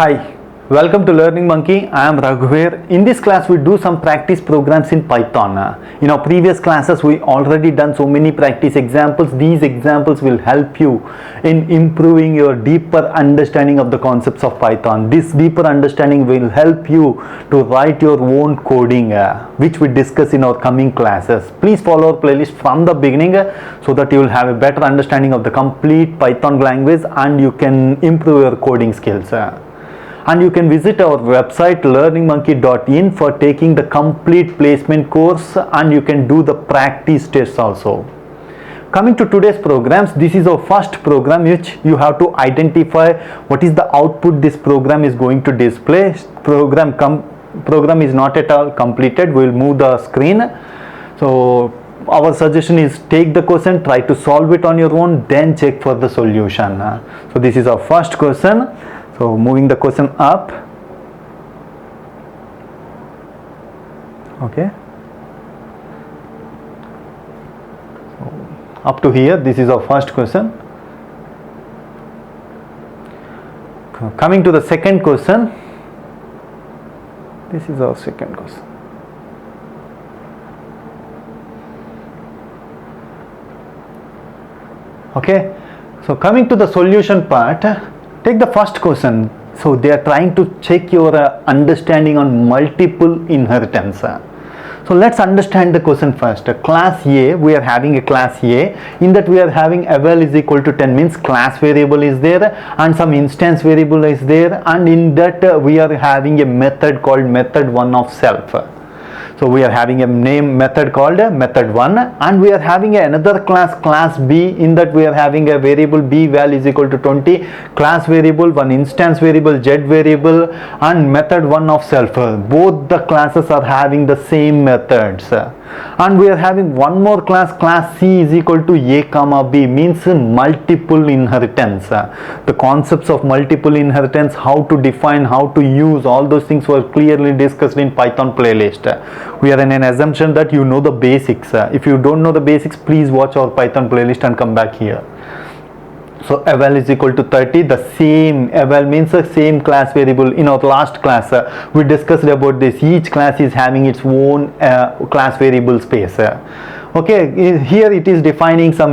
Hi, welcome to Learning Monkey. I am Raghuveer. In this class, we do some practice programs in Python. In our previous classes, we already done so many practice examples. These examples will help you in improving your deeper understanding of the concepts of Python. This deeper understanding will help you to write your own coding, which we discuss in our coming classes. Please follow our playlist from the beginning so that you will have a better understanding of the complete Python language and you can improve your coding skills. And you can visit our website learningmonkey.in for taking the complete placement course, and you can do the practice tests also. Coming to today's programs, this is our first program which you have to identify what is the output this program is going to display. Program is not at all completed. We will move the screen. So our suggestion is take the question, try to solve it on your own, then check for the solution. So this is our first question. So moving the question up. Okay. So up to here, this is our first question. Coming to the second question. This is our second question. Okay. So coming to the solution part. Take the first question. So they are trying to check your understanding on multiple inheritance. So let's understand the question first. Class A, we are having a class A. In that we are having eval is equal to 10 means class variable is there and some instance variable is there, and in that we are having a method called method 1 of self. So we are having a name method called method 1, and we are having another class B. In that we are having a variable B val is equal to 20, class variable, one instance variable z variable, and method 1 of self. Both the classes are having the same methods. And we are having one more class C is equal to A comma B, means multiple inheritance. The concepts of multiple inheritance, how to define, how to use, all those things were clearly discussed in Python playlist. We are in an assumption that you know the basics. If you don't know the basics, please watch our Python playlist and come back here. So eval is equal to 30. The same eval means the same class variable. In our last class we discussed about this. Each class is having its own class variable space. Okay, here it is defining some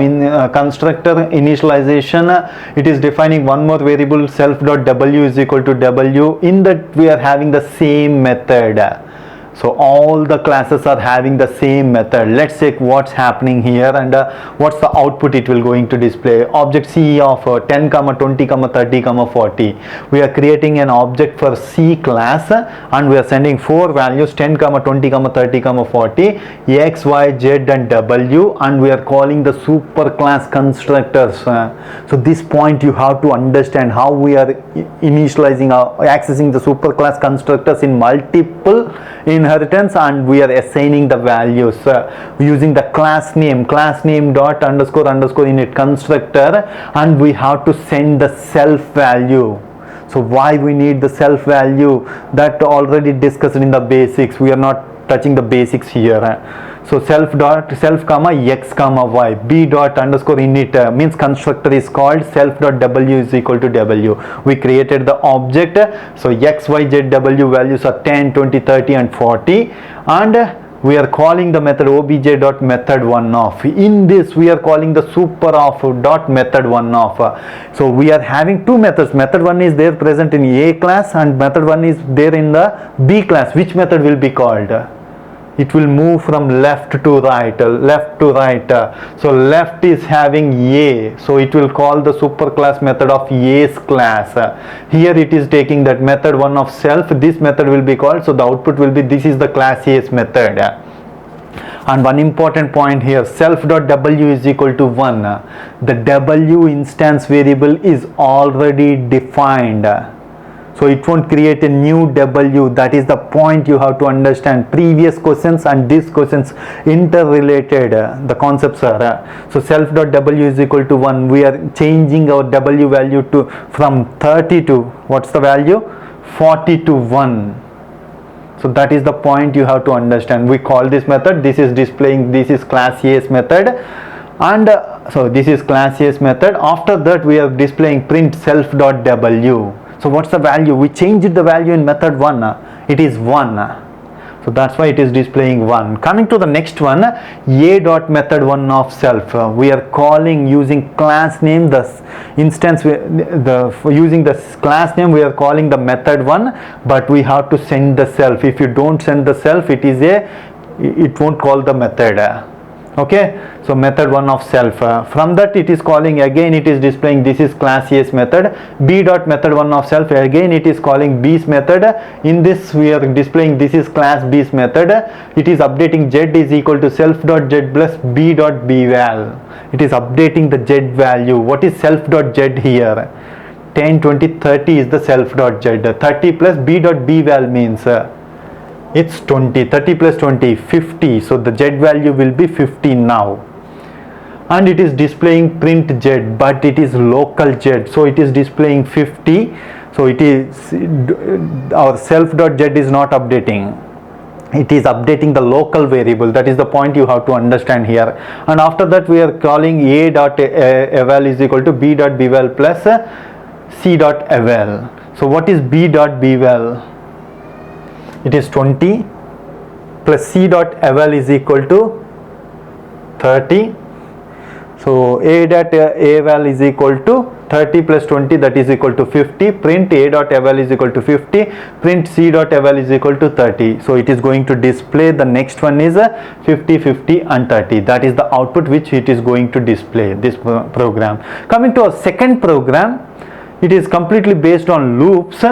constructor initialization. It is defining one more variable self.w is equal to w. In that we are having the same method. So all the classes are having the same method. Let's check what's happening here and what's the output it will going to display. Object C of 10, 20, 30, 40. We are creating an object for C class and we are sending 4 values 10, 20, 30, 40, X, Y, Z and W, and we are calling the superclass constructors. So this point you have to understand how we are initializing or accessing the superclass constructors in multiple inheritance, and we are assigning the values using the class name dot underscore init constructor, and we have to send the self value. So why we need the self value, that already discussed in the basics. We are not touching the basics here. So self comma x comma y, b dot underscore init means constructor is called self dot w is equal to w. We created the object. So x, y, z, w values are 10, 20, 30 and 40, and we are calling the method obj dot method 1 of. In this we are calling the super of dot method 1 of. So we are having two methods. Method 1 is there present in A class and method 1 is there in the B class. Which method will be called? It will move from left to right. So left is having A, so it will call the superclass method of A's class. Here it is taking that method 1 of self. This method will be called, so the output will be, this is the class A's method. And one important point here, self.w is equal to 1. The w instance variable is already defined. So it won't create a new w. That is the point you have to understand. Previous questions and these questions interrelated. The concepts are. So self.w is equal to 1. We are changing our w value to from 30 to, what's the value? 40 to 1. So that is the point you have to understand. We call this method. This is displaying, this is class A's method. And so this is class A's method. After that we are displaying print self.w. So what's the value? We changed the value in method 1. It is 1. So that's why it is displaying 1. Coming to the next one, a dot method 1 of self. We are calling using class name the instance, using the class name we are calling the method 1, but we have to send the self. If you don't send the self, it won't call the method. Okay, so method 1 of self. From that it is calling, again it is displaying this is class A's method. B dot method 1 of self, again it is calling B's method. In this we are displaying this is class B's method. It is updating z is equal to self dot z plus b dot b val. It is updating the z value. What is self dot z here? 10, 20, 30 is the self dot z. 30 plus b dot b val means it's 20. 30 plus 20, 50. So the z value will be 50 now. And it is displaying print z, but it is local z. So it is displaying 50. So it is, our self dot z is not updating. It is updating the local variable. That is the point you have to understand here. And after that we are calling a dot eval is equal to b dot bval plus c dot eval. So what is b dot bval? It is 20 plus c dot eval is equal to 30. So a dot eval is equal to 30 plus 20, that is equal to 50. Print a dot eval is equal to 50. Print c dot eval is equal to 30. So it is going to display, the next one is 50, 50 and 30. That is the output which it is going to display, this program. Coming to a second program, it is completely based on loops.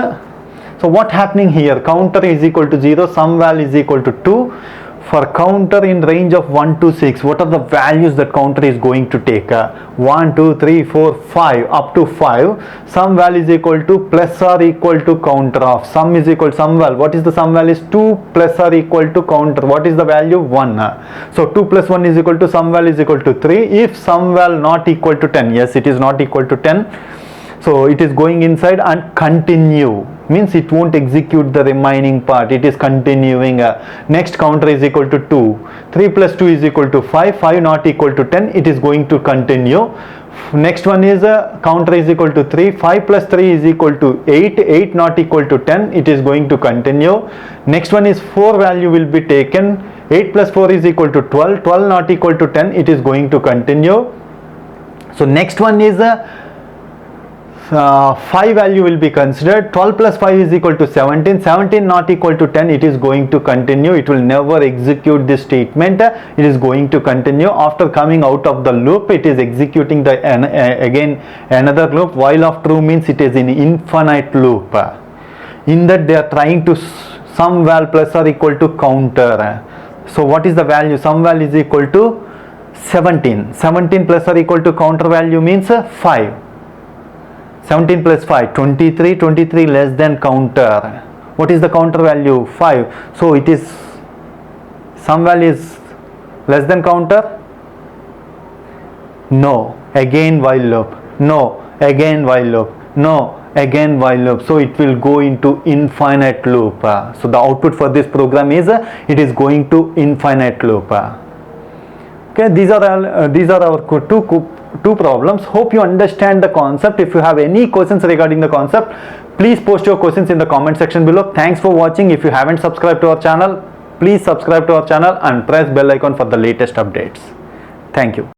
So what happening here? Counter is equal to 0, sum val is equal to 2. For counter in range of 1 to 6, what are the values that counter is going to take? 1, 2, 3, 4, 5, up to 5. Sum val is equal to plus or equal to counter of. Sum is equal to sum val. What is the sum val? Is 2 plus or equal to counter. What is the value? 1. So 2 plus 1 is equal to sum val is equal to 3. If sum val not equal to 10, yes, it is not equal to 10. So it is going inside and continue, means it won't execute the remaining part, it is continuing. Next counter is equal to 2, 3 plus 2 is equal to 5, 5 not equal to 10, it is going to continue. Next one is counter is equal to 3, 5 plus 3 is equal to 8, 8 not equal to 10, it is going to continue. Next one is 4 value will be taken, 8 plus 4 is equal to 12, 12 not equal to 10, it is going to continue. So next one is 5 value will be considered. 12 plus 5 is equal to 17, 17 not equal to 10, it is going to continue. It will never execute this statement, it is going to continue. After coming out of the loop, it is executing the again another loop. While of true means it is in infinite loop. In that they are trying to sum val plus or equal to counter. So what is the value? Sum val is equal to 17, 17 plus or equal to counter value means 5. 17 plus 5, 23, 23 less than counter. What is the counter value? 5. So it is, sum value is less than counter? No. Again while loop. No. Again while loop. No. Again while loop. So it will go into infinite loop. So the output for this program is, it is going to infinite loop. Okay, these are our two problems. Hope you understand the concept. If you have any questions regarding the concept, please post your questions in the comment section below. Thanks for watching. If you haven't subscribed to our channel, please subscribe to our channel and press bell icon for the latest updates. Thank you.